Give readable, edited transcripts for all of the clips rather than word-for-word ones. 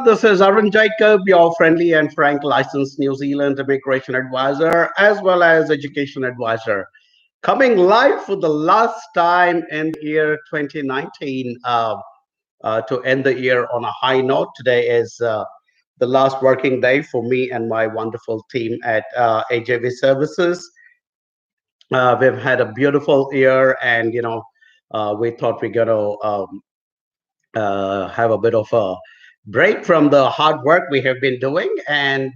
This is Arun Jacob, your friendly and frank licensed New Zealand immigration advisor as well as education advisor. Coming live for the last time in the year 2019 to end the year on a high note. Today is the last working day for me and my wonderful team at AJV Services. We've had a beautiful year, and we thought we're going to have a bit of a break from the hard work we have been doing, and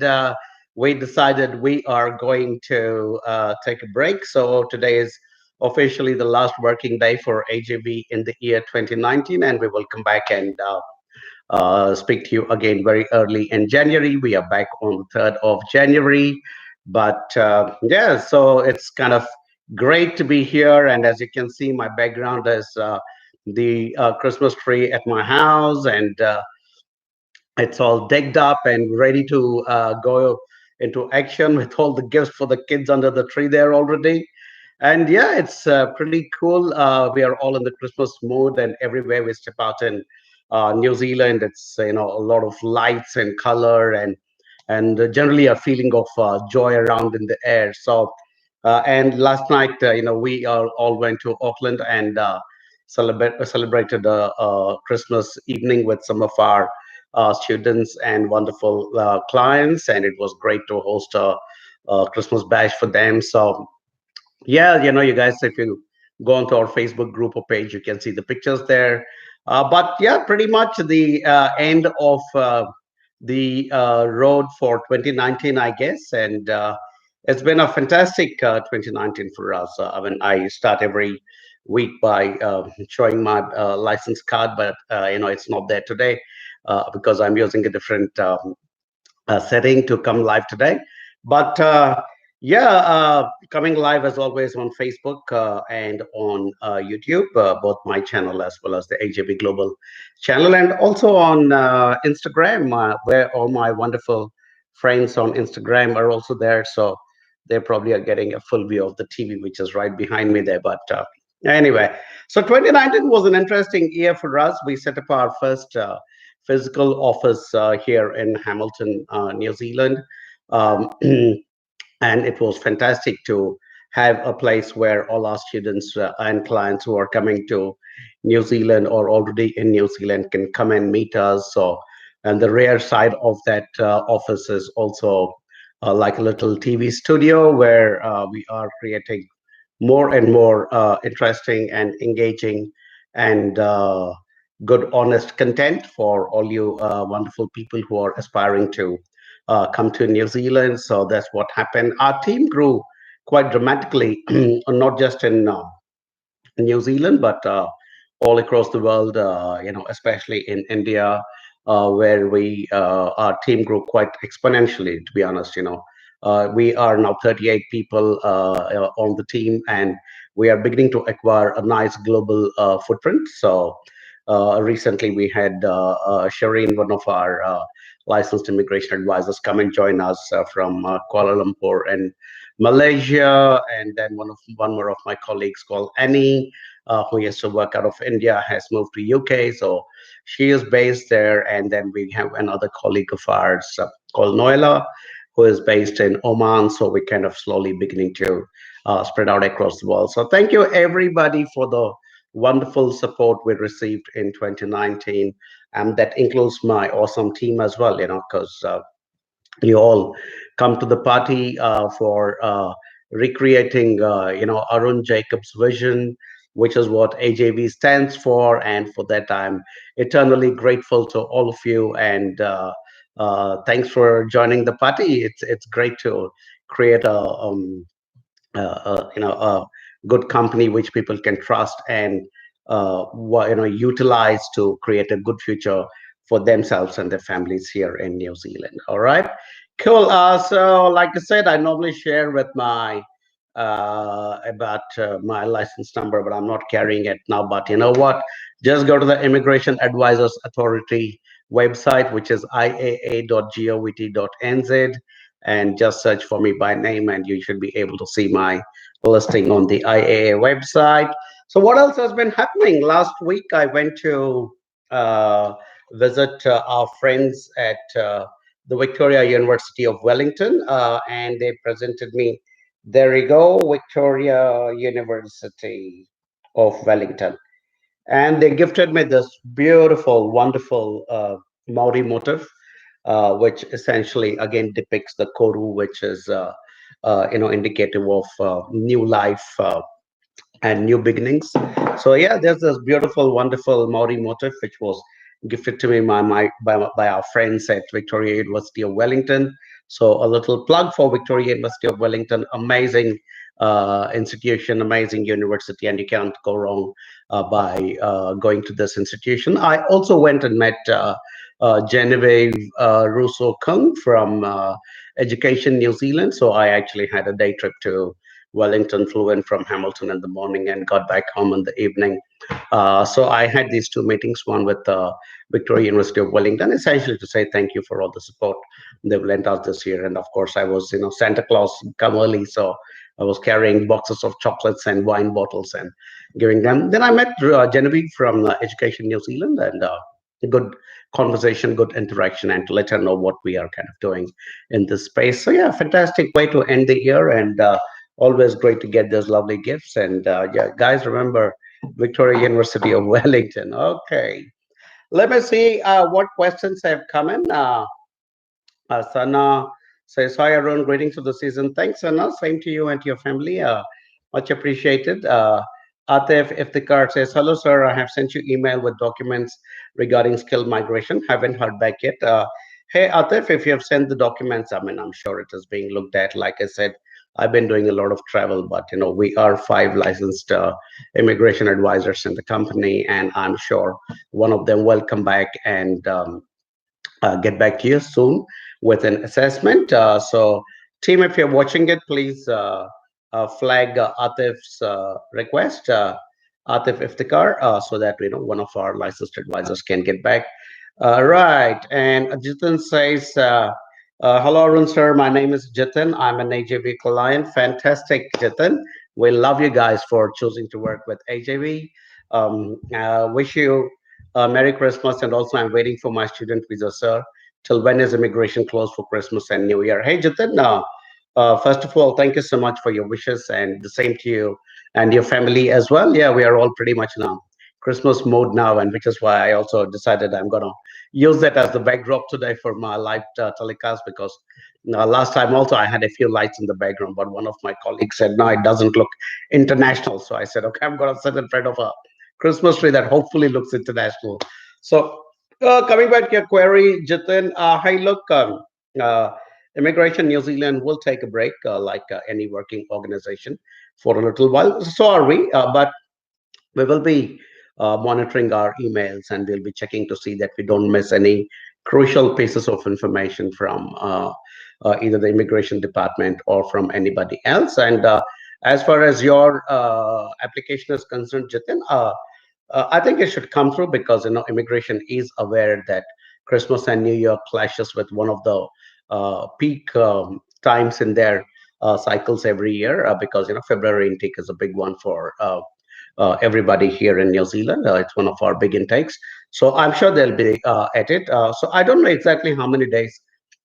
we decided we are going to take a break. So today is officially the last working day for AJV in the year 2019, and we will come back and speak to you again very early in January. We are back on the 3rd of January. But yeah, so it's kind of great to be here. And as you can see, my background is the Christmas tree at my house, and it's all decked up and ready to go into action with all the gifts for the kids under the tree there already. And yeah, it's pretty cool. We are all in the Christmas mood, and everywhere we step out in New Zealand, it's a lot of lights and color, and generally a feeling of joy around in the air. So, and last night, we all went to Auckland and celebrated Christmas evening with some of our students and wonderful clients, and it was great to host a Christmas bash for them. So yeah, you guys, if you go onto our Facebook group or page, you can see the pictures there. But yeah, pretty much the end of the road for 2019, I guess. And it's been a fantastic 2019 for us. I mean, I start every week by showing my license card, but it's not there today because I'm using a different setting to come live today. But yeah, coming live as always on Facebook and on YouTube, both my channel as well as the AJB Global channel, and also on Instagram, where all my wonderful friends on Instagram are also there. So they probably are getting a full view of the TV, which is right behind me there. But anyway, so 2019 was an interesting year for us. We set up our first physical office here in Hamilton, New Zealand. Um, and it was fantastic to have a place where all our students and clients who are coming to New Zealand or already in New Zealand can come and meet us. So, and the rare side of that office is also like a little TV studio where we are creating more and more interesting and engaging and good, honest content for all you wonderful people who are aspiring to come to New Zealand. So that's what happened. Our team grew quite dramatically, not just in New Zealand, but all across the world, especially in India, where our team grew quite exponentially, to be honest. We are now 38 people on the team, and we are beginning to acquire a nice global footprint. So recently we had Shireen, one of our licensed immigration advisors, come and join us from Kuala Lumpur and Malaysia, and then one more of my colleagues called Annie, who used to work out of India, has moved to UK, so she is based there. And then we have another colleague of ours called Noela, who is based in Oman. So we're kind of slowly beginning to spread out across the world. So thank you everybody for the wonderful support we received in 2019, and that includes my awesome team as well. Because you all come to the party for recreating, Arun Jacob's vision, which is what AJV stands for. And for that, I'm eternally grateful to all of you. And thanks for joining the party. It's great to create a good company which people can trust and utilize to create a good future for themselves and their families here in New Zealand. All right, cool. So like I said, I normally share with my about my license number, but I'm not carrying it now. But you know what, just go to the Immigration Advisors Authority website, which is iaa.govt.nz, and just search for me by name, and you should be able to see my listing on the IAA website. So what else has been happening? Last week I went to visit our friends at the Victoria University of Wellington, and they presented me. There you go, Victoria University of Wellington, and they gifted me this beautiful, wonderful Maori motif, which essentially again depicts the koru, which is indicative of new life. And new beginnings. So yeah, there's this beautiful, wonderful Maori motif which was gifted to me by our friends at Victoria University of Wellington. So a little plug for Victoria University of Wellington, amazing institution, amazing university, and you can't go wrong by going to this institution. I also went and met Genevieve Russo Kung from Education New Zealand. So I actually had a day trip to Wellington, flew in from Hamilton in the morning and got back home in the evening. So I had these two meetings, one with Victoria University of Wellington, essentially to say thank you for all the support they've lent us this year. And of course, I was, Santa Claus come early, so I was carrying boxes of chocolates and wine bottles and giving them. Then I met Genevieve from Education New Zealand, and good conversation, good interaction, and to let her know what we are kind of doing in this space. So yeah, fantastic way to end the year, and always great to get those lovely gifts. And yeah, guys, remember Victoria University of Wellington. Okay, let me see what questions have come in. Sana says, "Hi, Arun. Greetings of the season." Thanks, Sana. Same to you and to your family. Much appreciated. Atif Iftikhar says, "Hello, sir. I have sent you email with documents regarding skill migration. Haven't heard back yet." Hey, Atif, if you have sent the documents, I mean, I'm sure it is being looked at. Like I said, I've been doing a lot of travel, but we are five licensed immigration advisors in the company, and I'm sure one of them will come back and get back to you soon with an assessment. So, team, if you're watching it, please flag Atif's request, Atif Iftikhar, so that one of our licensed advisors can get back. Right, and Jitin says, "Hello, Arun sir. My name is Jitin. I'm an AJV client. Fantastic, Jitin. We love you guys for choosing to work with AJV. Wish you Merry Christmas, and also I'm waiting for my student visa, sir. Till when is immigration closed for Christmas and New Year?" Hey, Jitin, first of all, thank you so much for your wishes, and the same to you and your family as well. Yeah, we are all pretty much in a Christmas mode now, and which is why I also decided I'm going to use that as the backdrop today for my live telecast, because last time also I had a few lights in the background, but one of my colleagues said, no, it doesn't look international. So I said, okay, I'm going to sit in front of a Christmas tree that hopefully looks international. So coming back to your query, Jitin, hey, look, uh, Immigration New Zealand will take a break, like any working organization, for a little while. So are we, but we will be monitoring our emails, and we'll be checking to see that we don't miss any crucial pieces of information from either the immigration department or from anybody else. And as far as your application is concerned, Jitin, I think it should come through, because immigration is aware that Christmas and New Year clashes with one of the peak times in their cycles every year, because February intake is a big one for everybody here in New Zealand. It's one of our big intakes, so I'm sure they'll be at it. So I don't know exactly how many days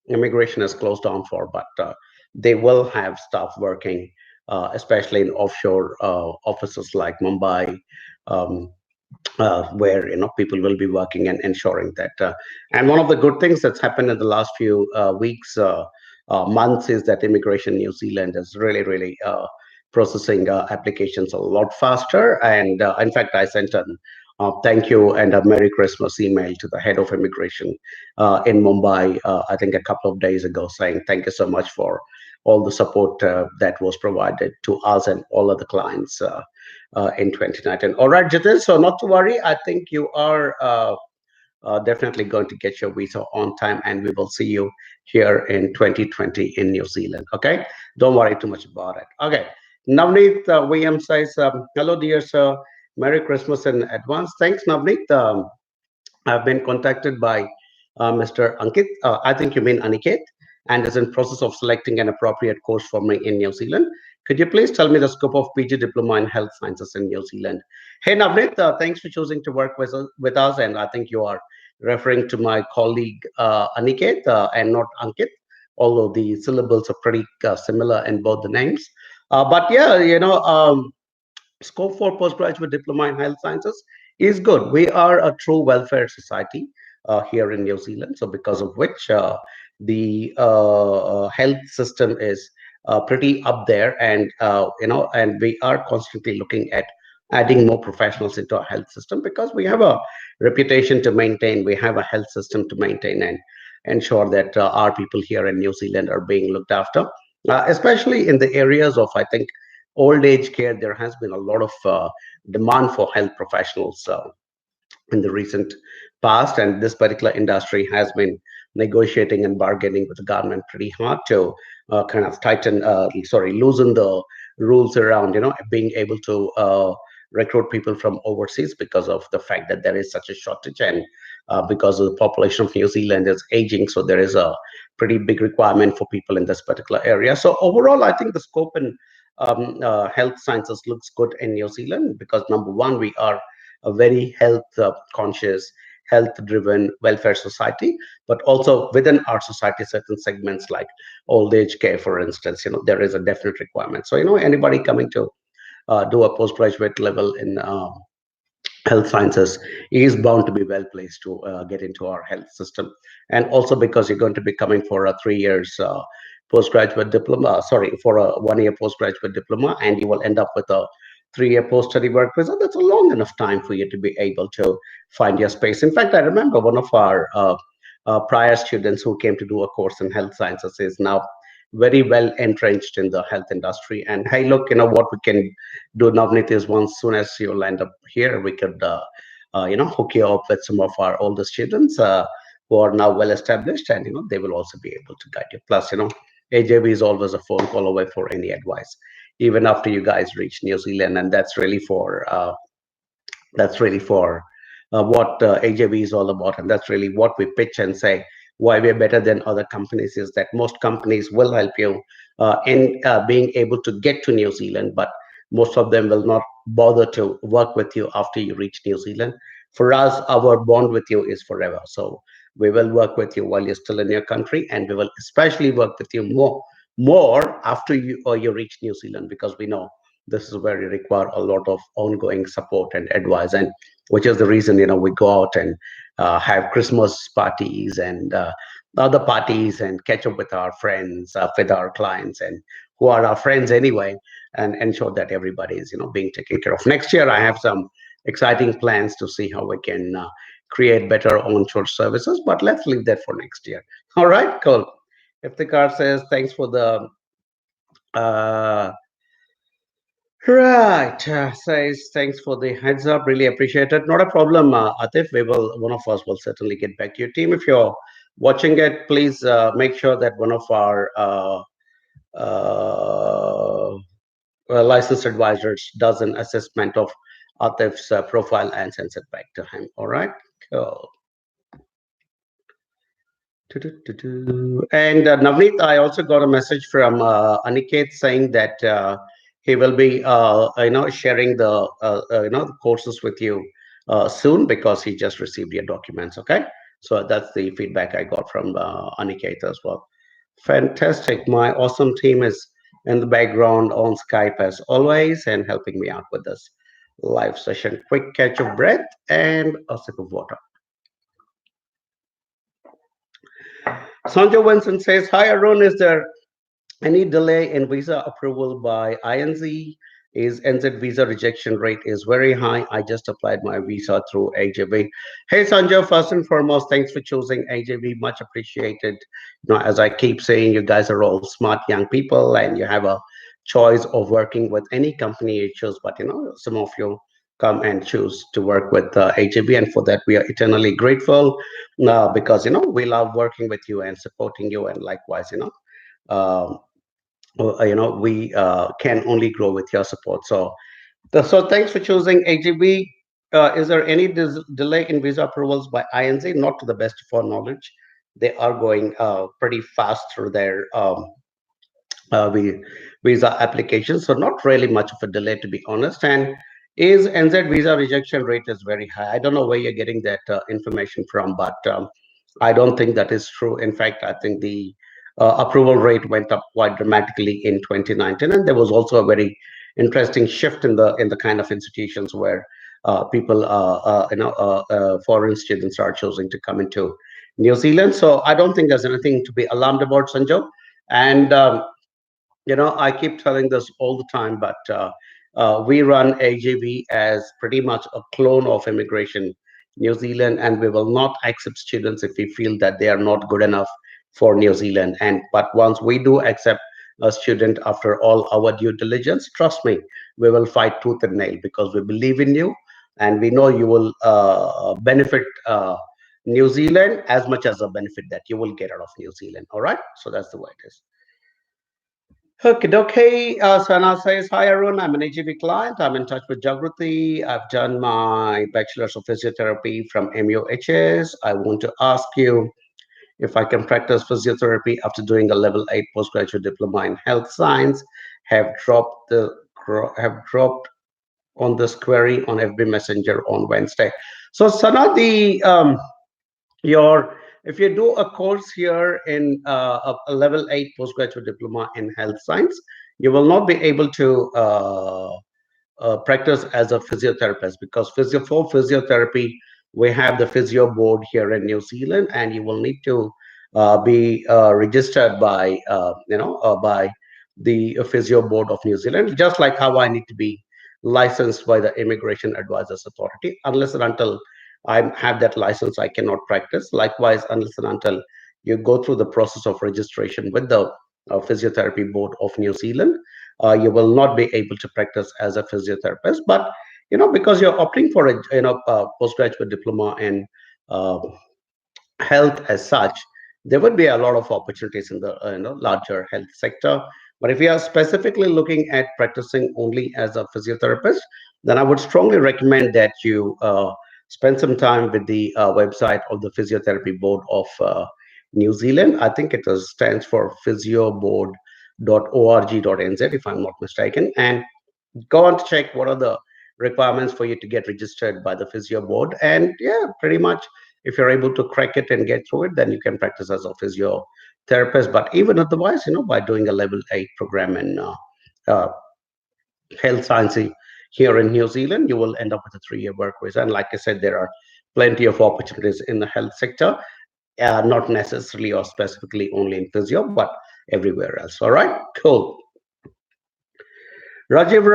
immigration is closed down for, but they will have staff working, especially in offshore offices like Mumbai. Um, where people will be working and ensuring that. And one of the good things that's happened in the last few weeks, months, is that Immigration New Zealand is really, really processing applications a lot faster. And in fact, I sent an thank you and a Merry Christmas email to the head of immigration in Mumbai, I think a couple of days ago, saying thank you so much for all the support that was provided to us and all other clients in 2019. All right, Jitin, so not to worry. I think you are definitely going to get your visa on time, and we will see you here in 2020 in New Zealand. Okay, don't worry too much about it. Okay, Navneet Williams says, "Hello, dear sir. Merry Christmas in advance." Thanks, Navneet. I've been contacted by Mr. Ankit. I think you mean Aniket, and is in process of selecting an appropriate course for me in New Zealand. Could you please tell me the scope of PG diploma in health sciences in New Zealand? Hey, Navneet, thanks for choosing to work with us, and I think you are referring to my colleague Aniket and not Ankit, although the syllables are pretty similar in both the names. But yeah, scope for postgraduate diploma in health sciences is good. We are a true welfare society here in New Zealand, so because of which the health system is pretty up there, and and we are constantly looking at adding more professionals into our health system because we have a reputation to maintain, we have a health system to maintain, and ensure that our people here in New Zealand are being looked after, especially in the areas of, I think, old age care. There has been a lot of demand for health professionals in the recent past, and this particular industry has been negotiating and bargaining with the government pretty hard to kind of loosen the rules around, being able to recruit people from overseas because of the fact that there is such a shortage, and because of the population of New Zealand is aging, so there is a pretty big requirement for people in this particular area. So overall, I think the scope in health sciences looks good in New Zealand because number one, we are a very health conscious, health driven welfare society, but also within our society, certain segments like old age care, for instance, there is a definite requirement. So, anybody coming to do a postgraduate level in health sciences is bound to be well placed to get into our health system. And also because you're going to be coming for a 3 years postgraduate diploma, sorry, for a 1 year postgraduate diploma, and you will end up with a 3 year post study work visa. That's a long enough time for you to be able to find your space. In fact, I remember one of our prior students who came to do a course in health sciences is now very well entrenched in the health industry. And hey, look, what we can do, Navneet, is once soon as you land up here, we could, hook you up with some of our older students who are now well established, and they will also be able to guide you. Plus, AJB is always a phone call away for any advice, even after you guys reach New Zealand, and that's really for what AJB is all about, and that's really what we pitch and say why we're better than other companies is that most companies will help you in being able to get to New Zealand, but most of them will not bother to work with you after you reach New Zealand. For us, our bond with you is forever. So we will work with you while you're still in your country, and we will especially work with you more after you reach New Zealand, because we know this is where you require a lot of ongoing support and advice, and which is the reason we go out and have Christmas parties and other parties and catch up with our friends, with our clients, and who are our friends anyway, and ensure that everybody is being taken care of. Next year, I have some exciting plans to see how we can create better onshore services, but let's leave that for next year. All right, cool. If the car says thanks for the uh, right, says thanks for the heads up. Really appreciate it. Not a problem, Atif. One of us will certainly get back to your team. If you're watching it, please make sure that one of our uh, licensed advisors does an assessment of Atif's profile and sends it back to him. All right. Cool. And Navneet, I also got a message from Aniket saying that he will be, sharing the courses with you soon because he just received your documents. Okay, so that's the feedback I got from Aniket as well. Fantastic! My awesome team is in the background on Skype as always and helping me out with this live session. Quick catch of breath and a sip of water. Sanjay Vincent says, "Hi Arun, is there any delay in visa approval by INZ? Is NZ visa rejection rate is very high? I just applied my visa through AJB." Hey Sanjay, first and foremost, thanks for choosing AJB. Much appreciated. As I keep saying, you guys are all smart young people, and you have a choice of working with any company you choose. But some of you come and choose to work with AJB, and for that we are eternally grateful. Because we love working with you and supporting you, and likewise, um, we can only grow with your support. So thanks for choosing AGB. Is there any delay in visa approvals by INZ? Not to the best of our knowledge. They are going pretty fast through their visa applications, so not really much of a delay, to be honest. And is NZ visa rejection rate is very high. I don't know where you're getting that information from, but I don't think that is true. In fact, I think the approval rate went up quite dramatically in 2019, and there was also a very interesting shift in the kind of institutions where people, foreign students are choosing to come into New Zealand. So I don't think there's anything to be alarmed about, Sanjo. And I keep telling this all the time, but we run AGV as pretty much a clone of Immigration New Zealand, and we will not accept students if we feel that they are not good enough for New Zealand. And but once we do accept a student after all our due diligence, trust me, we will fight tooth and nail because we believe in you, and we know you will benefit New Zealand as much as the benefit that you will get out of New Zealand. All right, so that's the way it is. Okay, okay. Sana says, hi, Arun. I'm an AGV client. I'm in touch with Jagrati. I've done my bachelor's of physiotherapy from MUHS. I want to ask you if I can practice physiotherapy after doing a level 8 postgraduate diploma in health science. Have dropped on this query on FB Messenger on Wednesday. So, Sana, the your if you do a course here in a level 8 postgraduate diploma in health science, you will not be able to practice as a physiotherapist because for physiotherapy we have the physio board here in New Zealand, and you will need to be registered by the physio board of New Zealand, just like how I need to be licensed by the Immigration Advisors Authority. Unless and until I have that license, I cannot practice. Likewise, unless and until you go through the process of registration with the physiotherapy board of New Zealand, you will not be able to practice as a physiotherapist. But because you're opting for a postgraduate diploma in uh, health as such, there would be a lot of opportunities in the larger health sector. But if you are specifically looking at practicing only as a physiotherapist, then I would strongly recommend that you spend some time with the website of the Physiotherapy Board of New Zealand. I think stands for physioboard.org.nz, if I'm not mistaken, and go on to check what are the requirements for you to get registered by the physio board. And yeah, pretty much if you're able to crack it and get through it, then you can practice as a physiotherapist. But even otherwise, by doing a level 8 program in uh, health science here in New Zealand, you will end up with a 3-year work visa. And like I said, there are plenty of opportunities in the health sector, not necessarily or specifically only in physio, but everywhere else. All right, cool. Rajiv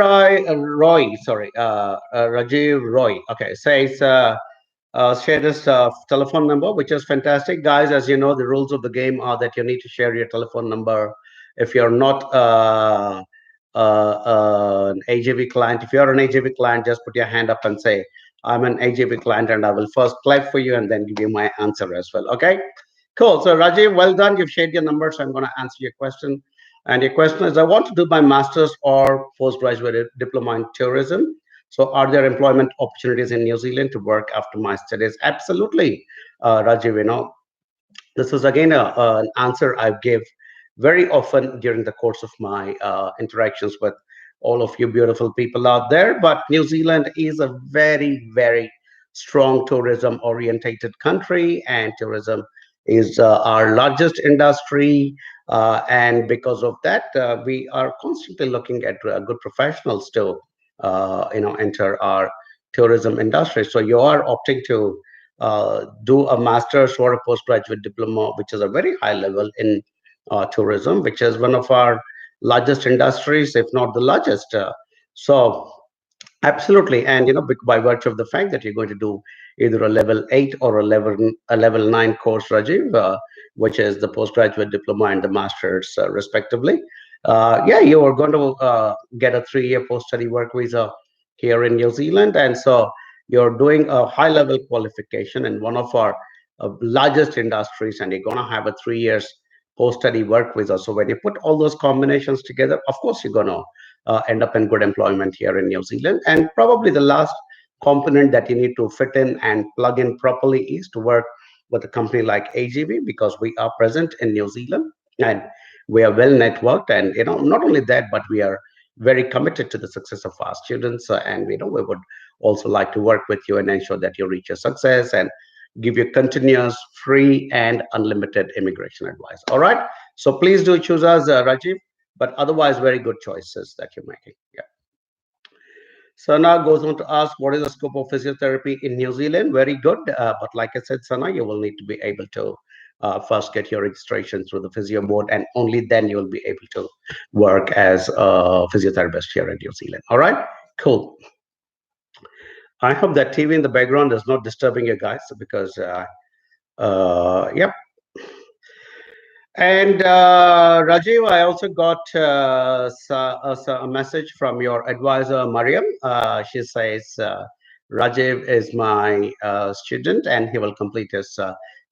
Roy, okay, says, share this telephone number, which is fantastic. Guys, as you know, the rules of the game are that you need to share your telephone number. If you're not an AJV client, if you're an AJV client, just put your hand up and say, I'm an AJV client, and I will first clap for you and then give you my answer as well. Okay, cool. So, Rajiv, well done. You've shared your number, so I'm going to answer your question. And your question is, I want to do my master's or postgraduate diploma in tourism. So, are there employment opportunities in New Zealand to work after my studies? Absolutely, Rajiv. This is again an answer I give very often during the course of my interactions with all of you beautiful people out there. But New Zealand is a very, very strong tourism orientated country, and tourism is our largest industry. And because of that, we are constantly looking at good professionals to, enter our tourism industry. So you are opting to do a master's or a postgraduate diploma, which is a very high level in tourism, which is one of our largest industries, if not the largest. So absolutely, and by virtue of the fact that you're going to do either a level 8 or a level 9 course, Rajiv, which is the postgraduate diploma and the master's, respectively. Yeah, you are going to get a 3-year post-study work visa here in New Zealand, and so you're doing a high-level qualification in one of our largest industries, and you're going to have a 3 years post-study work visa. So when you put all those combinations together, of course, you're going to end up in good employment here in New Zealand. And probably the last component that you need to fit in and plug in properly is to work with a company like AGV, because we are present in New Zealand and we are well networked. And not only that, but we are very committed to the success of our students, and we would also like to work with you and ensure that you reach your success and give you continuous, free, and unlimited immigration advice. All right. So please do choose us, Rajiv. But otherwise, very good choices that you're making. Yeah. Sana goes on to ask, what is the scope of physiotherapy in New Zealand? Very good. But like I said, Sana, you will need to be able to first get your registration through the physio board, and only then you will be able to work as a physiotherapist here in New Zealand. All right, cool. I hope that TV in the background is not disturbing you guys, because, yep. And Rajiv, I also got a message from your advisor, Mariam. She says, Rajiv is my student and he will complete his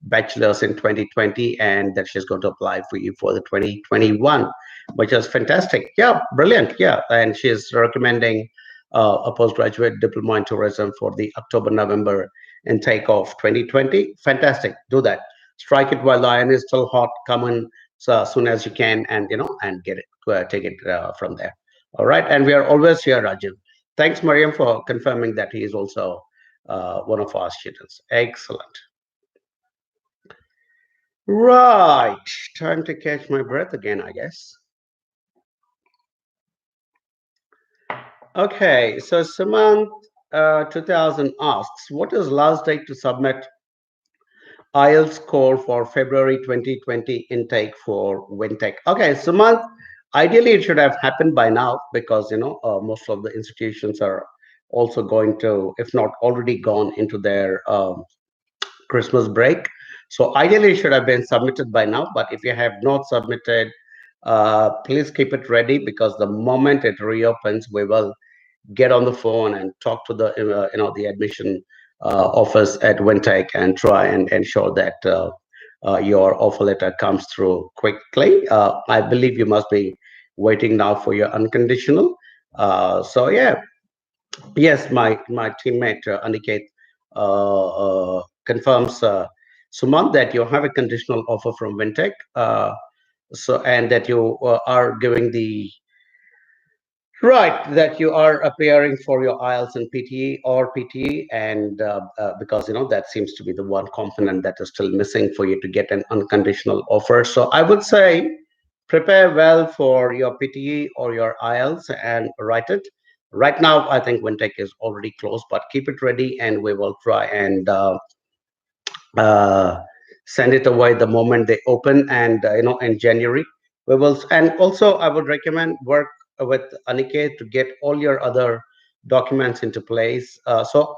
bachelor's in 2020, and that she's going to apply for you for the 2021, which is fantastic. Yeah, brilliant. Yeah. And she's recommending a postgraduate diploma in tourism for the October-November intake of 2020. Fantastic. Do that. Strike it while the iron is still hot. Come in so as soon as you can, and and get it, take it from there. All right, and we are always here, Rajiv. Thanks, Mariam, for confirming that he is also one of our students. Excellent. Right, time to catch my breath again, I guess. Okay, so Samant 2000 asks, what is last date to submit IELTS score for February 2020 intake for Wintech? Okay, Sumant, ideally it should have happened by now, because most of the institutions are also going to, if not already gone into their Christmas break. So ideally it should have been submitted by now. But if you have not submitted, please keep it ready, because the moment it reopens, we will get on the phone and talk to the the admission office at Wintech and try and ensure that your offer letter comes through quickly. I believe you must be waiting now for your unconditional. So yeah, yes, my teammate Aniket confirms, Sumant, that you have a conditional offer from Wintech. So, and that you are giving the right, that you are appearing for your IELTS and PTE or PTE, and because that seems to be the one component that is still missing for you to get an unconditional offer. So I would say prepare well for your PTE or your IELTS and write it. Right now, I think Wintech is already closed, but keep it ready, and we will try and uh, send it away the moment they open, and in January we will. And also I would recommend work with Aniket to get all your other documents into place, so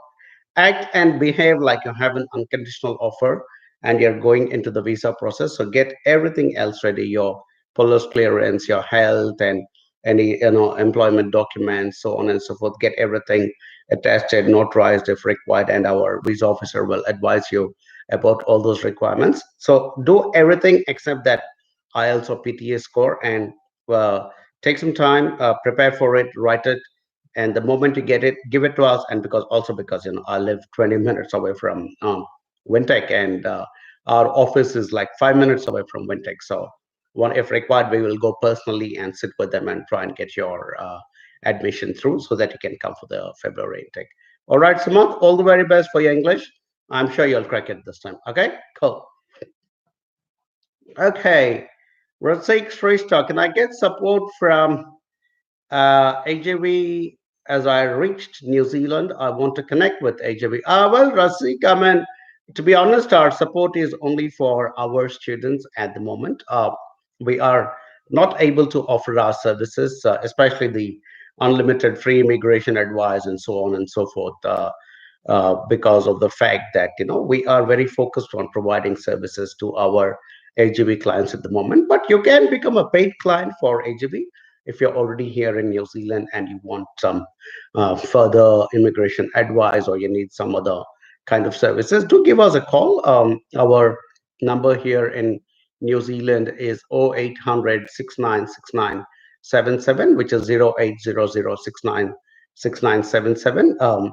act and behave like you have an unconditional offer and you're going into the visa process. So get everything else ready, your police clearance, your health, and any employment documents, so on and so forth. Get everything attested, notarized if required, and our visa officer will advise you about all those requirements. So do everything except that IELTS or PTA score, and uh, take some time, prepare for it, write it, and the moment you get it, give it to us. And because I live 20 minutes away from Wintech, and our office is like 5 minutes away from Wintech. So one, if required, we will go personally and sit with them and try and get your admission through, so that you can come for the February intake. All right, Sumant, all the very best for your English. I'm sure you'll crack it this time. Okay, cool. Okay, Rasik Shrestha, can I get support from AJV? As I reached New Zealand, I want to connect with AJV. Well, Rasik, I mean, to be honest, our support is only for our students at the moment. We are not able to offer our services, especially the unlimited free immigration advice and so on and so forth, because of the fact that we are very focused on providing services to our AGV clients at the moment. But you can become a paid client for AGV if you're already here in New Zealand and you want some further immigration advice, or you need some other kind of services. Do give us a call. Our number here in New Zealand is 0800 696977, which is 0800 696977,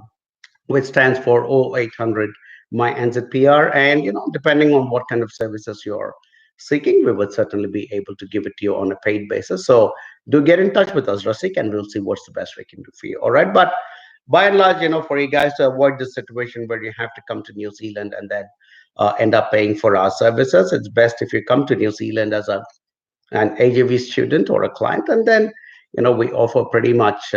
which stands for 0800 my NZPR. And depending on what kind of services you're seeking, we would certainly be able to give it to you on a paid basis. So do get in touch with us, Rasik, and we'll see what's the best we can do for you. All right. But by and large, for you guys to avoid this situation where you have to come to New Zealand and then end up paying for our services, it's best if you come to New Zealand as an AJV student or a client, and then we offer pretty much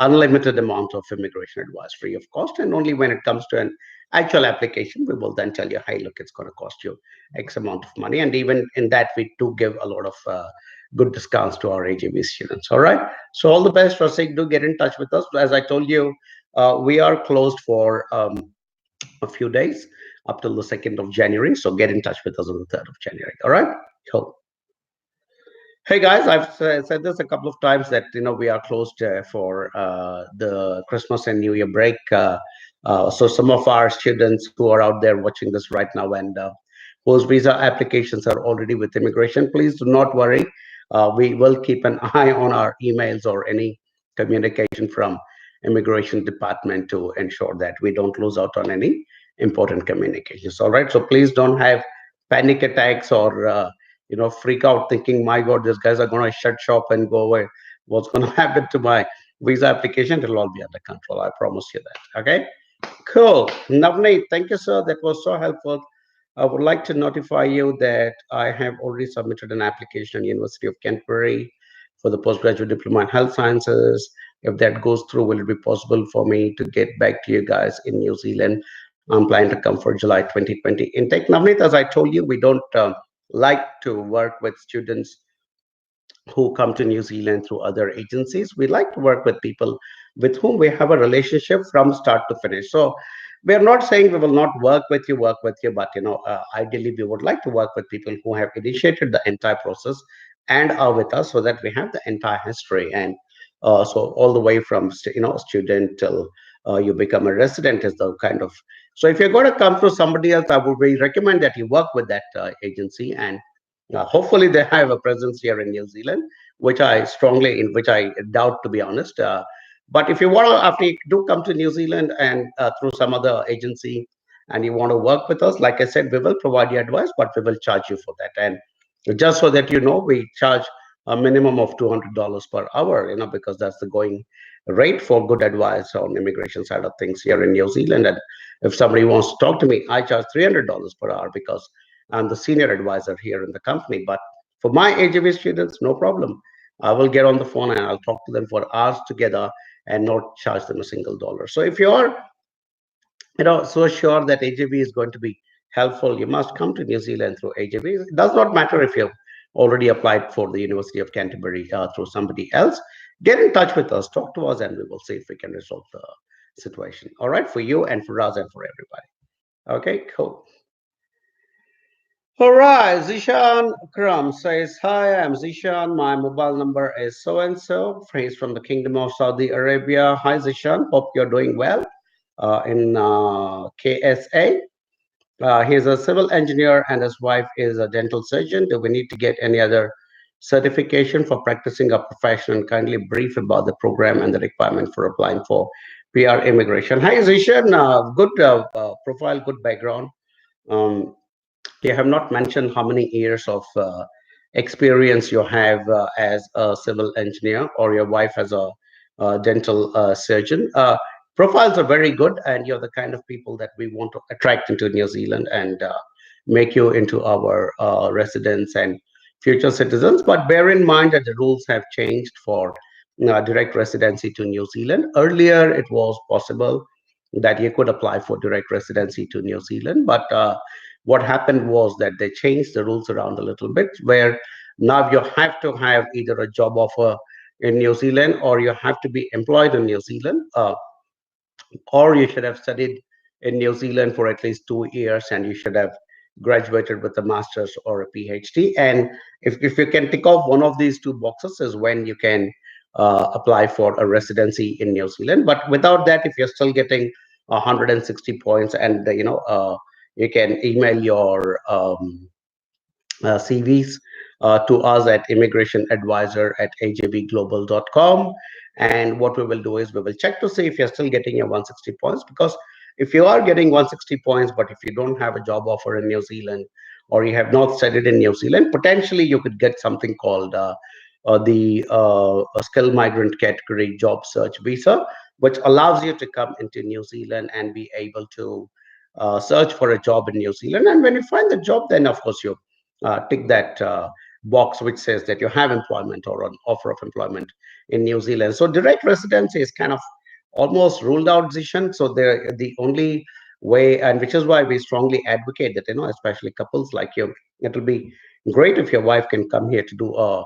unlimited amount of immigration advice free of cost. And only when it comes to an actual application, we will then tell you, hey, look, it's going to cost you X amount of money. And even in that, we do give a lot of good discounts to our AJV students. All right. So all the best, Rasik. Do get in touch with us. As I told you, we are closed for a few days up till the 2nd of January. So get in touch with us on the 3rd of January. All right. Cool. Hey guys, I've said this a couple of times that we are closed for the Christmas and New Year break. So some of our students who are out there watching this right now and whose visa applications are already with immigration, please do not worry. We will keep an eye on our emails or any communication from immigration department to ensure that we don't lose out on any important communications. All right. So please don't have panic attacks or freak out thinking, my God, these guys are going to shut shop and go away. What's going to happen to my visa application? It'll all be under control. I promise you that. Okay. Cool. Navneet, thank you, sir. That was so helpful. I would like to notify you that I have already submitted an application at University of Canterbury for the postgraduate diploma in health sciences. If that goes through, will it be possible for me to get back to you guys in New Zealand? I'm planning to come for July 2020 intake. Navneet, as I told you, we don't like to work with students who come to New Zealand through other agencies. We like to work with people with whom we have a relationship from start to finish. So we are not saying we will not work with you, but ideally we would like to work with people who have initiated the entire process and are with us, so that we have the entire history. And so all the way from student till you become a resident is the kind of. So if you're going to come through somebody else, I would really recommend that you work with that agency, and hopefully they have a presence here in New Zealand, which I doubt, to be honest. But if you want to, after you do come to New Zealand and through some other agency, and you want to work with us, like I said, we will provide you advice, but we will charge you for that. And just so that you know, we charge a minimum of $200 per hour, because that's the going rate for good advice on immigration side of things here in New Zealand. And if somebody wants to talk to me, I charge $300 per hour because I'm the senior advisor here in the company. But for my AJV students, no problem. I will get on the phone and I'll talk to them for hours together and not charge them a single dollar. So if you're so sure that AJV is going to be helpful, you must come to New Zealand through AJV. It does not matter if you've already applied for the University of Canterbury through somebody else. Get in touch with us, talk to us, and we will see if we can resolve the situation. All right, for you and for us and for everybody. Okay, cool. All right, Zishan Kram says, hi, I'm Zishan. My mobile number is so-and-so. He's from the Kingdom of Saudi Arabia. Hi, Zishan. Hope you're doing well in KSA. He's a civil engineer and his wife is a dental surgeon. Do we need to get any other certification for practicing a profession? And kindly brief about the program and the requirement for applying for PR immigration. Hi, Zishan. Good profile, good background. You have not mentioned how many years of experience you have as a civil engineer, or your wife as a dental surgeon. Profiles are very good, and you're the kind of people that we want to attract into New Zealand and make you into our residents and future citizens. But bear in mind that the rules have changed for direct residency to New Zealand. Earlier, it was possible that you could apply for direct residency to New Zealand, but what happened was that they changed the rules around a little bit, where now you have to have either a job offer in New Zealand, or you have to be employed in New Zealand, or you should have studied in New Zealand for at least 2 years, and you should have graduated with a master's or a PhD. And if you can tick off one of these two boxes, is when you can apply for a residency in New Zealand. But without that, if you're still getting 160 points, and you can email your CVs to us at immigrationadvisor@ajvglobal.com. And what we will do is we will check to see if you're still getting your 160 points. Because if you are getting 160 points, but if you don't have a job offer in New Zealand, or you have not studied in New Zealand, potentially you could get something called the skill migrant category job search visa, which allows you to come into New Zealand and be able to search for a job in New Zealand. And when you find the job, then of course you tick that box which says that you have employment or an offer of employment in New Zealand. So direct residency is kind of almost ruled out decision. So the only way, and which is why we strongly advocate that, especially couples like you, it will be great if your wife can come here to do a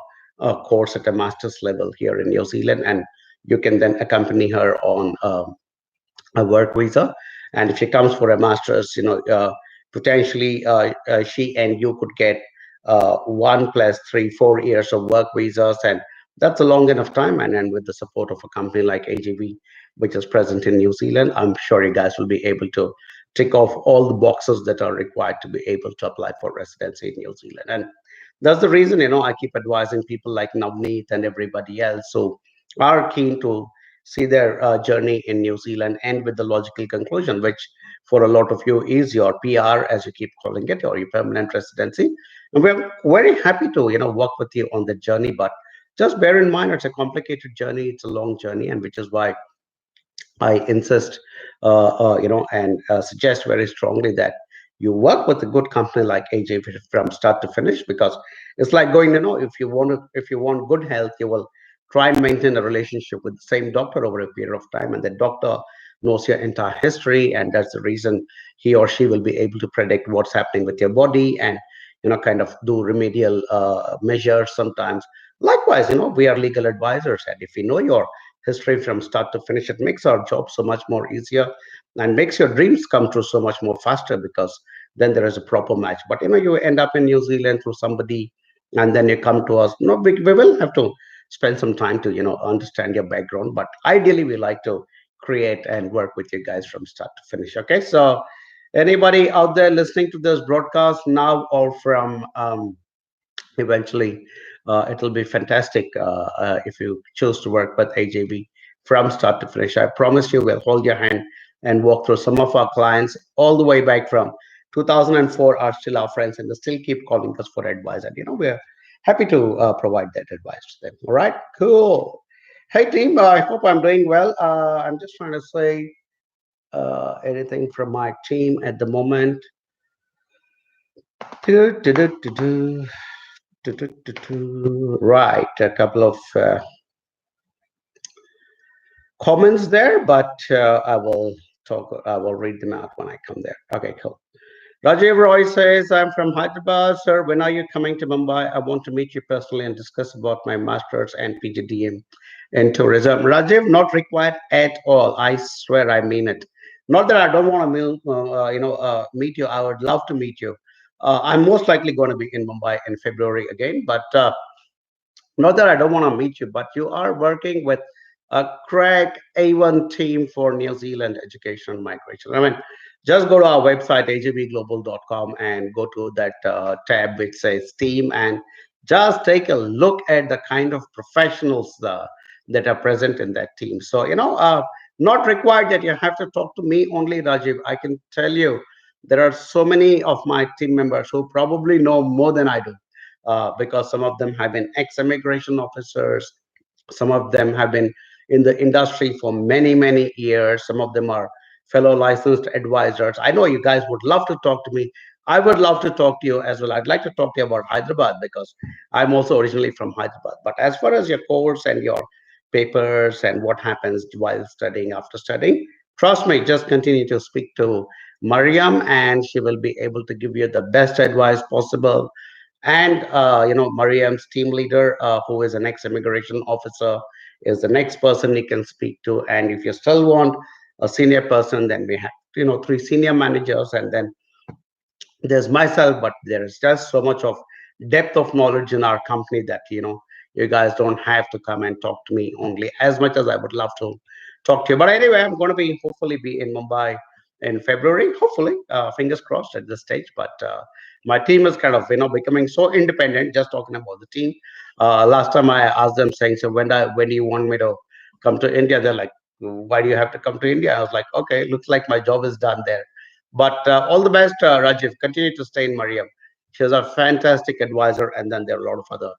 course at a master's level here in New Zealand, and you can then accompany her on a work visa. And if she comes for a master's, potentially she and you could get 1 plus 3 4 years of work visas, and that's a long enough time. And then with the support of a company like AGV, which is present in New Zealand, I'm sure you guys will be able to tick off all the boxes that are required to be able to apply for residency in New Zealand. And that's the reason, I keep advising people like Navneet and everybody else who are keen to see their journey in New Zealand end with the logical conclusion, which for a lot of you is your PR, as you keep calling it, or your permanent residency. And we're very happy to, work with you on the journey. But just bear in mind, it's a complicated journey, it's a long journey, and which is why I insist, and suggest very strongly that you work with a good company like AJ from start to finish, because it's like going, if you want good health, you will try and maintain a relationship with the same doctor over a period of time, and the doctor knows your entire history, and that's the reason he or she will be able to predict what's happening with your body, and kind of do remedial measures sometimes. Likewise, we are legal advisors, and if we know your history from start to finish, it makes our job so much more easier and makes your dreams come true so much more faster, because then there is a proper match. But you end up in New Zealand through somebody, and then you come to us. No, we will have to spend some time to understand your background, but ideally we like to create and work with you guys from start to finish. Okay, so anybody out there listening to this broadcast now or from eventually, it'll be fantastic if you choose to work with AJB from start to finish. I promise you, we'll hold your hand and walk through some of our clients all the way back from 2004 are still our friends, and they still keep calling us for advice. And we're happy to provide that advice to them. All right, cool. Hey team, I hope I'm doing well. I'm just trying to say anything from my team at the moment. Right, a couple of comments there, but I will read them out when I come there. Okay, cool. Rajiv Roy says, I'm from Hyderabad. Sir, when are you coming to Mumbai? I want to meet you personally and discuss about my master's and PGDM in tourism. Rajiv, not required at all. I swear I mean it. Not that I don't want to meet you. I would love to meet you. I'm most likely going to be in Mumbai in February again, but not that I don't want to meet you, but you are working with a crack A1 team for New Zealand education and migration. I mean, just go to our website, ajbglobal.com, and go to that tab which says team, and just take a look at the kind of professionals that are present in that team. So, not required that you have to talk to me only, Rajiv. I can tell you there are so many of my team members who probably know more than I do, because some of them have been ex-immigration officers, some of them have been in the industry for many, many years, some of them are fellow licensed advisors. I know you guys would love to talk to me. I would love to talk to you as well. I'd like to talk to you about Hyderabad, because I'm also originally from Hyderabad. But as far as your course and your papers and what happens while studying, after studying, trust me, just continue to speak to Mariam, and she will be able to give you the best advice possible. And Mariam's team leader, who is an ex-immigration officer, is the next person you can speak to. And if you still want a senior person, then we have 3 senior managers, and then there's myself. But there is just so much of depth of knowledge in our company that you guys don't have to come and talk to me only, as much as I would love to talk to you. But anyway, I'm going to be hopefully be in Mumbai in February, hopefully, fingers crossed at this stage. But my team is kind of becoming so independent. Just talking about the team, last time I asked them, saying, so when do you want me to come to India? They're like, why do you have to come to India? I was like, okay, looks like my job is done there. But all the best, Rajiv. Continue to stay in Mariam. She's a fantastic advisor, and then there are a lot of other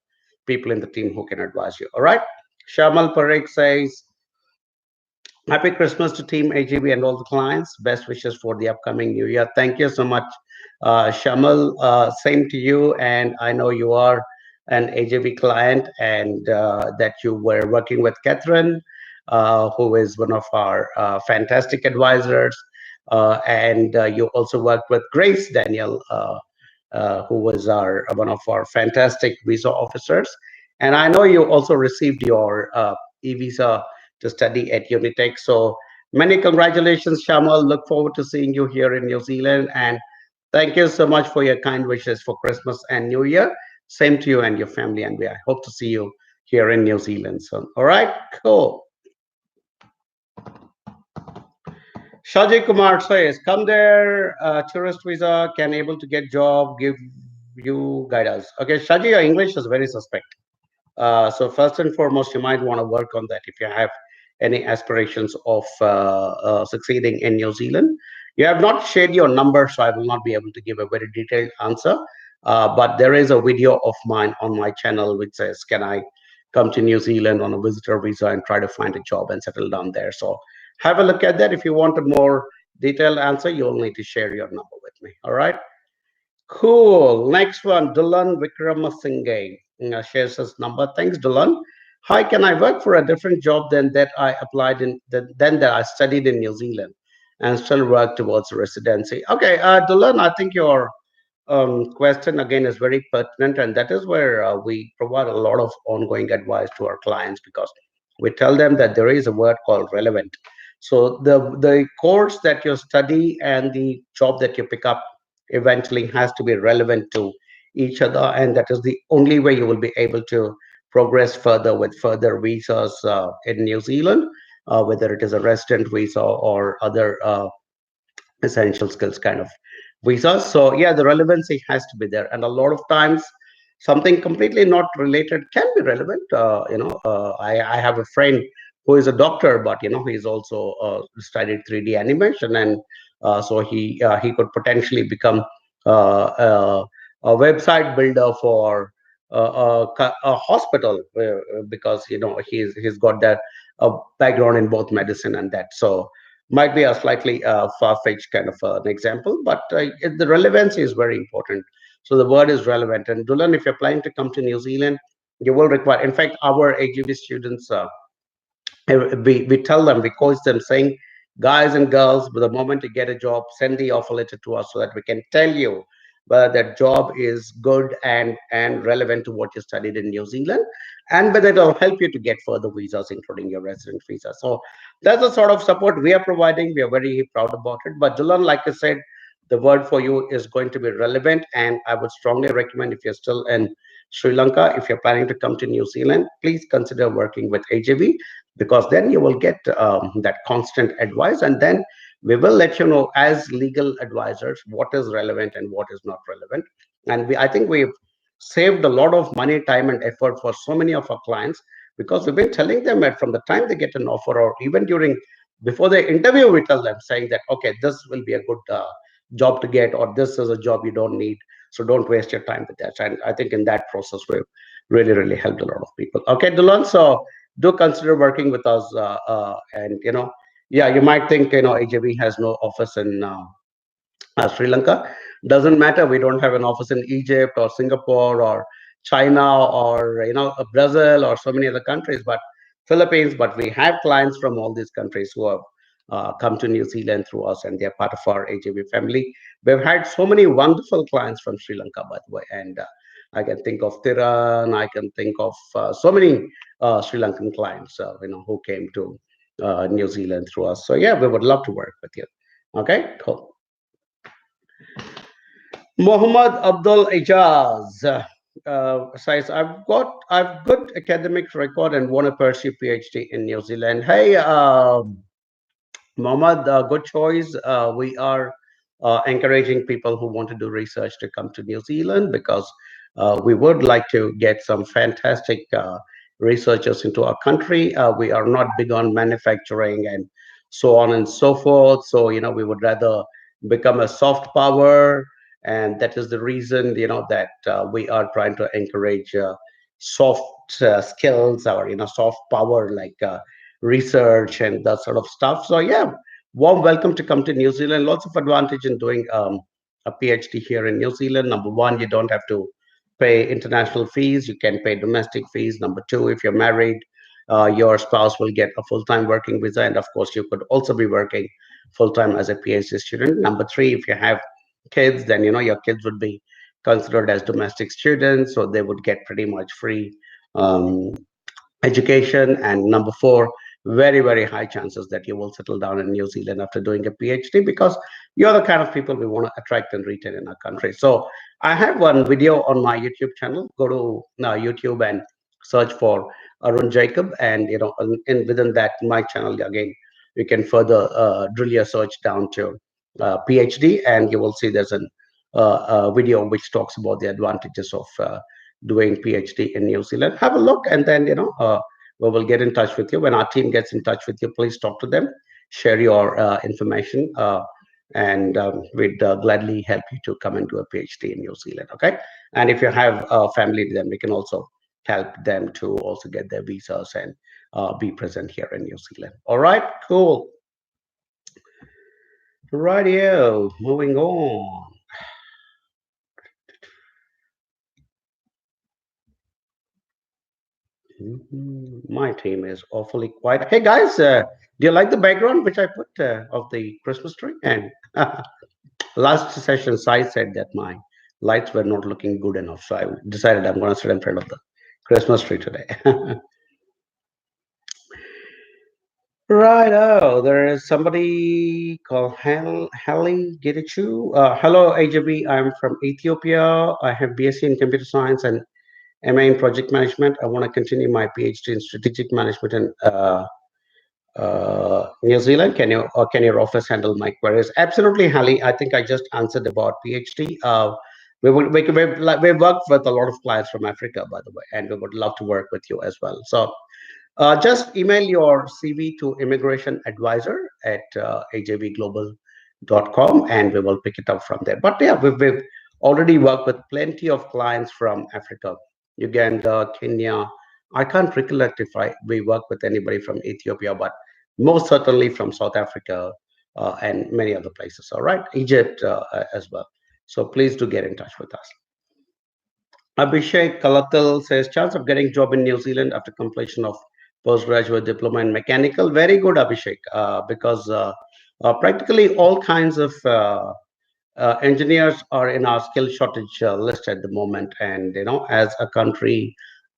people in the team who can advise you. All right. Shamal Parekh says, Happy Christmas to Team AGB and all the clients. Best wishes for the upcoming new year. Thank you so much, Shamal. Same to you. And I know you are an AGB client and that you were working with Catherine, who is one of our fantastic advisors. And you also worked with Grace Daniel, who was our one of our fantastic visa officers. And I know you also received your e-visa to study at Unitech. So many congratulations, Shamal. Look forward to seeing you here in New Zealand. And thank you so much for your kind wishes for Christmas and New Year. Same to you and your family. And I hope to see you here in New Zealand soon. All right, cool. Shajay Kumar says, come there, tourist visa, can able to get job, give you guidance. Okay, Shajay, your English is very suspect. So first and foremost, you might want to work on that if you have any aspirations of succeeding in New Zealand. You have not shared your number, so I will not be able to give a very detailed answer. But there is a video of mine on my channel which says, can I come to New Zealand on a visitor visa and try to find a job and settle down there? So have a look at that. If you want a more detailed answer, you'll need to share your number with me. All right. Cool. Next one, Dulan Vikramasinghe shares his number. Thanks, Dulan. Hi, can I work for a different job than that I applied in than that I studied in New Zealand and still work towards residency? Okay, Dulan, I think your question again is very pertinent, and that is where we provide a lot of ongoing advice to our clients because we tell them that there is a word called relevant. So the course that you study and the job that you pick up eventually has to be relevant to each other, and that is the only way you will be able to progress further with further visas in New Zealand, whether it is a resident visa or other essential skills kind of visas. So yeah, the relevancy has to be there, and a lot of times something completely not related can be relevant. I have a friend who is a doctor, but he's also studied 3D animation, and so he could potentially become a website builder for a hospital because he's got that background in both medicine and that. So might be a slightly far-fetched kind of an example, but the relevance is very important. So the word is relevant. And Dulan, if you're planning to come to New Zealand, you will require, in fact, our AGV students, we tell them, we coach them saying, guys and girls, the moment you get a job, send the offer letter to us so that we can tell you whether that job is good and relevant to what you studied in New Zealand, and whether it'll help you to get further visas, including your resident visa. So that's the sort of support we are providing. We are very proud about it. But Dulan, like I said, the word for you is going to be relevant, and I would strongly recommend if you're still in Sri Lanka, if you're planning to come to New Zealand, please consider working with AJB because then you will get that constant advice, and then we will let you know as legal advisors what is relevant and what is not relevant. And I think we've saved a lot of money, time, and effort for so many of our clients because we've been telling them that from the time they get an offer or even during before the interview, we tell them saying that, okay, this will be a good job to get, or this is a job you don't need, so don't waste your time with that. And I think in that process we've really helped a lot of people. Okay, Dulan, so do consider working with us. And yeah, you might think AJB has no office in Sri Lanka. Doesn't matter. We don't have an office in Egypt or Singapore or China or Brazil or so many other countries, but Philippines. But we have clients from all these countries who have come to New Zealand through us, and they're part of our AJB family. We've had so many wonderful clients from Sri Lanka, by the way, and I can think of Tiran. I can think of so many Sri Lankan clients, who came to New Zealand through us. So yeah, we would love to work with you. Okay, cool. Muhammad Abdul Ijaz says, I've good academic record and want to pursue PhD in New Zealand. Hey, Mohammed, good choice. We are encouraging people who want to do research to come to New Zealand because we would like to get some fantastic researchers into our country. We are not big on manufacturing and so on and so forth. So, we would rather become a soft power and that is the reason that we are trying to encourage soft skills, or soft power, like research and that sort of stuff. So yeah, warm welcome to come to New Zealand. Lots of advantage in doing a PhD here in New Zealand. Number one, you don't have to pay international fees. You can pay domestic fees. Number two, if you're married, your spouse will get a full-time working visa, and of course, you could also be working full-time as a PhD student. Number three, if you have kids, then your kids would be considered as domestic students, so they would get pretty much free um, education. And number four, very, very high chances that you will settle down in New Zealand after doing a PhD, because you're the kind of people we want to attract and retain in our country. So I have one video on my YouTube channel. Go to YouTube and search for Arun Jacob, and within that my channel again, you can further drill your search down to PhD, and you will see there's a video which talks about the advantages of doing PhD in New Zealand. Have a look, and then we will get in touch with you. When our team gets in touch with you, please talk to them, share your information, and we'd gladly help you to come and do a PhD in New Zealand. Okay, and if you have a family, then we can also help them to also get their visas and be present here in New Zealand. All right, cool. Rightio, moving on. My team is awfully quiet. Hey guys, do you like the background which I put of the Christmas tree? And last session, Sai said that my lights were not looking good enough, so I decided I'm going to sit in front of the Christmas tree today. Right. Oh, there is somebody called Heli Girichu. Hello, AJB. I'm from Ethiopia. I have BSc in computer science and MA in project management. I want to continue my PhD in strategic management in New Zealand. Can your office handle my queries? Absolutely, Hali. I think I just answered about PhD. We've worked with a lot of clients from Africa, by the way, and we would love to work with you as well. So just email your CV to immigration advisor at ajvglobal.com, and we will pick it up from there. But yeah, we've already worked with plenty of clients from Africa, Uganda, Kenya. I can't recollect if we work with anybody from Ethiopia, but most certainly from South Africa and many other places. All right, Egypt as well. So please do get in touch with us. Abhishek Kalatal says, chance of getting job in New Zealand after completion of postgraduate diploma in mechanical. Very good, Abhishek, because practically all kinds of engineers are in our skill shortage list at the moment. And, as a country,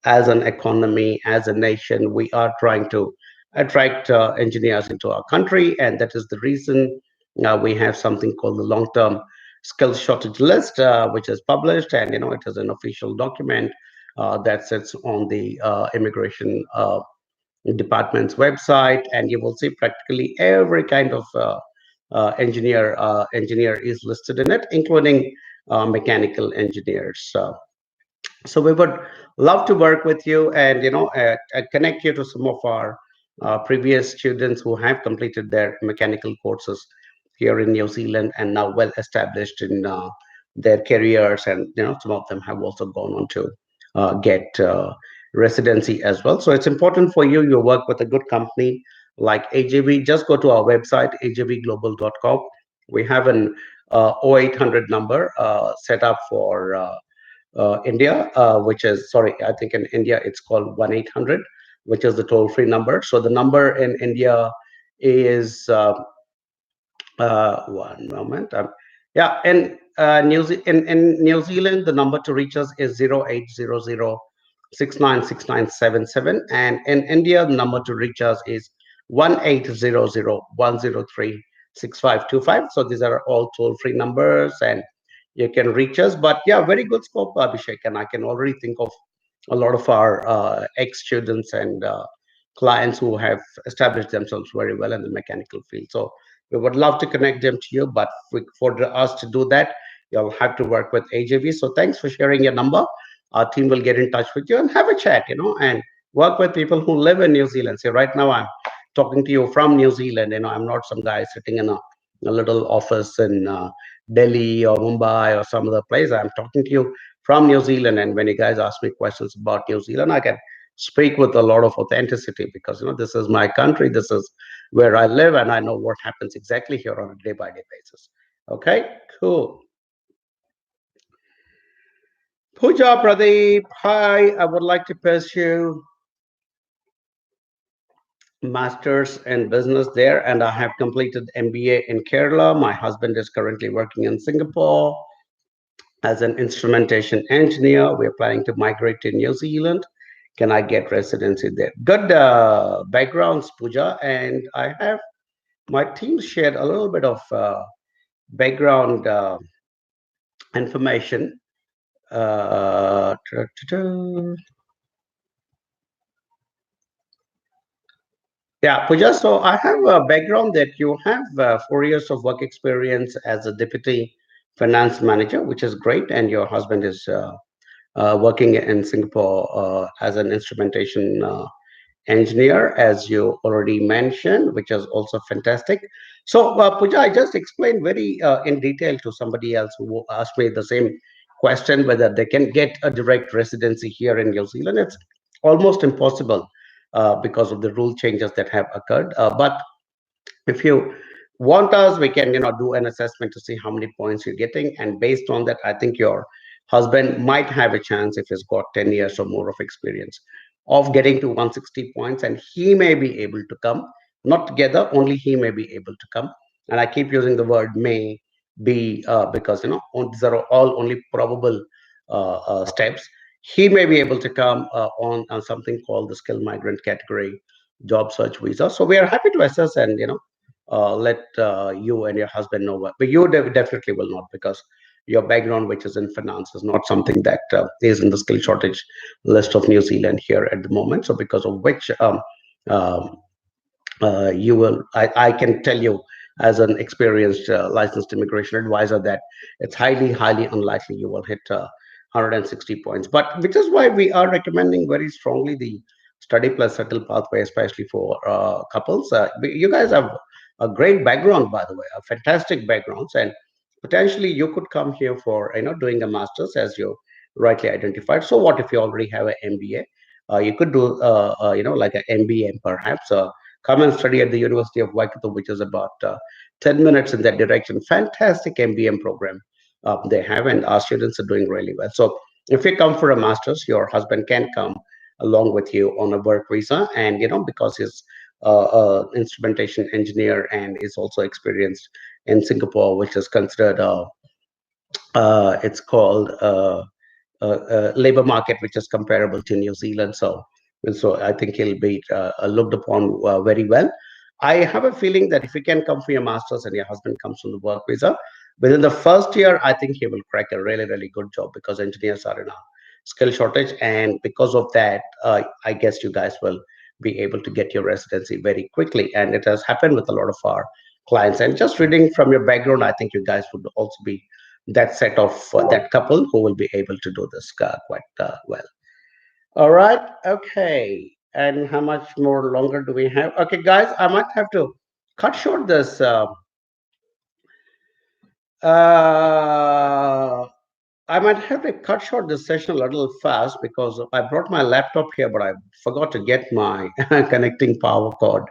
as an economy, as a nation, we are trying to attract engineers into our country. And that is the reason we have something called the long-term skills shortage list, which is published, and it is an official document that sits on the immigration department's website, and you will see practically every kind of engineer is listed in it, including mechanical engineers. So we would love to work with you, and connect you to some of our previous students who have completed their mechanical courses here in New Zealand and now well established in their careers, and some of them have also gone on to get residency as well. So it's important for you. You work with a good company like AJV. Just go to our website, ajvglobal.com. We have an 0800 number set up for India, which is, sorry, I think in India it's called 1-800, which is the toll-free number. So the number in India is one moment. Yeah, in New Zealand, the number to reach us is 0800 696977, and in India, the number to reach us is 1-800-103-6525. So these are all toll-free numbers, and you can reach us. But yeah, very good scope, Abhishek, and I can already think of a lot of our ex-students and clients who have established themselves very well in the mechanical field. So we would love to connect them to you, but for us to do that, you'll have to work with AJV. So thanks for sharing your number. Our team will get in touch with you and have a chat, and work with people who live in New Zealand. See, right now I'm talking to you from New Zealand. I'm not some guy sitting in a little office in Delhi or Mumbai or some other place. I'm talking to you from New Zealand, and when you guys ask me questions about New Zealand, I can speak with a lot of authenticity because this is my country, this is where I live, and I know what happens exactly here on a day-by-day basis. Okay, cool. Pooja Pradeep, hi. I would like to pursue masters in business there, and I have completed MBA in Kerala. My husband is currently working in Singapore as an instrumentation engineer. We're planning to migrate to New Zealand. Can I get residency there? Good backgrounds, Pooja. And I have my team shared a little bit of background information. Uh, Yeah, Pooja. So I have a background that you have 4 years of work experience as a deputy finance manager, which is great, and your husband is working in Singapore as an instrumentation engineer, as you already mentioned, which is also fantastic. So, Pooja, I just explained very in detail to somebody else who asked me the same question whether they can get a direct residency here in New Zealand. It's almost impossible because of the rule changes that have occurred. But if you want us, we can do an assessment to see how many points you're getting, and based on that, I think your husband might have a chance if he's got 10 years or more of experience of getting to 160 points, and he may be able to come, not together, only he may be able to come. And I keep using the word may be because these are all only probable steps. He may be able to come on something called the skilled migrant category job search visa. So we are happy to assess and let you and your husband know what, but you definitely will not, because your background, which is in finance, is not something that is in the skill shortage list of New Zealand here at the moment. So because of which um, you will, I can tell you as an experienced licensed immigration advisor that it's highly unlikely you will hit 160 points. But which is why we are recommending very strongly the study plus settle pathway, especially for couples. You guys have a great background, by the way, a fantastic backgrounds, and potentially you could come here for doing a master's, as you rightly identified. So what if you already have an MBA? You could do like an MBA, perhaps come and study at the University of Waikato, which is about 10 minutes in that direction. Fantastic MBA program they have, and our students are doing really well. So if you come for a master's, your husband can come along with you on a work visa, and because he's instrumentation engineer and is also experienced in Singapore, which is considered it's called labor market, which is comparable to New Zealand. So I think he'll be looked upon very well. I have a feeling that if you can come for your masters and your husband comes on the work visa, within the first year, I think he will crack a really good job, because engineers are in a skill shortage, and because of that, I guess you guys will be able to get your residency very quickly. And it has happened with a lot of our clients. And just reading from your background, I think you guys would also be that set of that couple who will be able to do this quite well. All right. Okay. And how much more longer do we have? Okay, guys, I might have to cut short this. Uh, I might have to cut short this session a little fast because I brought my laptop here, but I forgot to get my connecting power cord.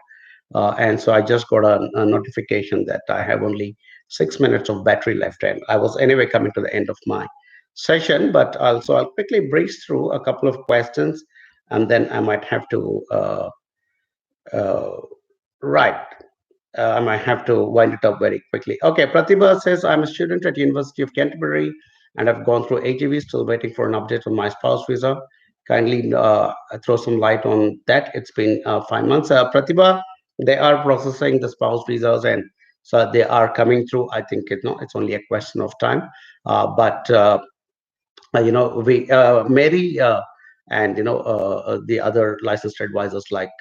And so I just got a notification that I have only 6 minutes of battery left. And I was anyway coming to the end of my session, but also I'll quickly breeze through a couple of questions, and then I might have to uh, write. I might have to wind it up very quickly. Okay, Pratibha says, I'm a student at University of Canterbury and I've gone through AGV, still waiting for an update on my spouse visa. Kindly throw some light on that. It's been 5 months. Pratibha, they are processing the spouse visas, and so they are coming through. I think it's only a question of time. But we Mary and the other licensed advisors like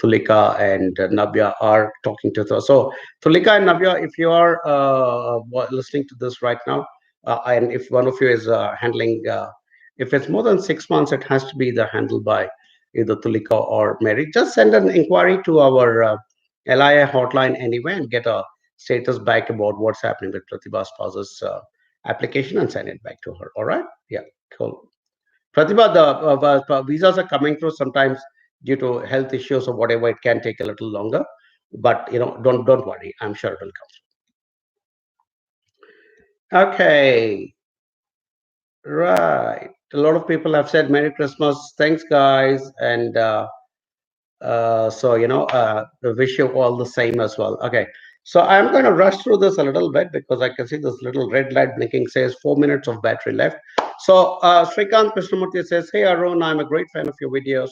Tulika and Navya are talking to us. So Tulika and Navya, if you are listening to this right now, and if one of you is handling, if it's more than 6 months, it has to be the handled by either Tulika or Mary. Just send an inquiry to our LIA hotline anyway and get a status back about what's happening with Pratibha's spouse's application and send it back to her. All right? Yeah, cool. Pratibha, the visas are coming through sometimes due to health issues or whatever. It can take a little longer, but don't worry. I'm sure it will come. Okay, right. A lot of people have said Merry Christmas. Thanks, guys, and so I wish you all the same as well. Okay, so I'm going to rush through this a little bit because I can see this little red light blinking says 4 minutes of battery left. So Srikant Krishnamurthy says, "Hey Arun, I'm a great fan of your videos.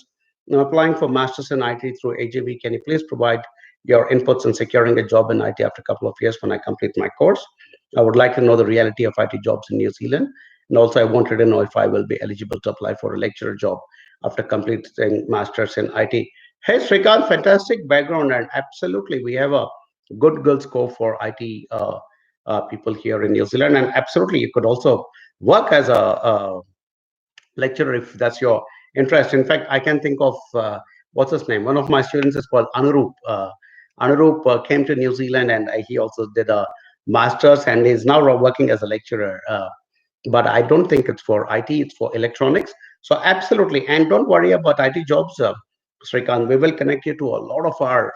I'm applying for masters in IT through AJB. Can you please provide your inputs in securing a job in IT after a couple of years when I complete my course? I would like to know the reality of IT jobs in New Zealand, and also I wanted to know if I will be eligible to apply for a lecturer job after completing masters in IT." Hey, Srikant, fantastic background, and absolutely, we have a good scope for IT people here in New Zealand, and absolutely, you could also work as a lecturer if that's your interest. In fact, I can think of what's his name. One of my students is called Anurup. Anurup came to New Zealand, and he also did a master's, and is now working as a lecturer. But I don't think it's for IT, it's for electronics. So absolutely, and don't worry about IT jobs, Srikant. We will connect you to a lot of our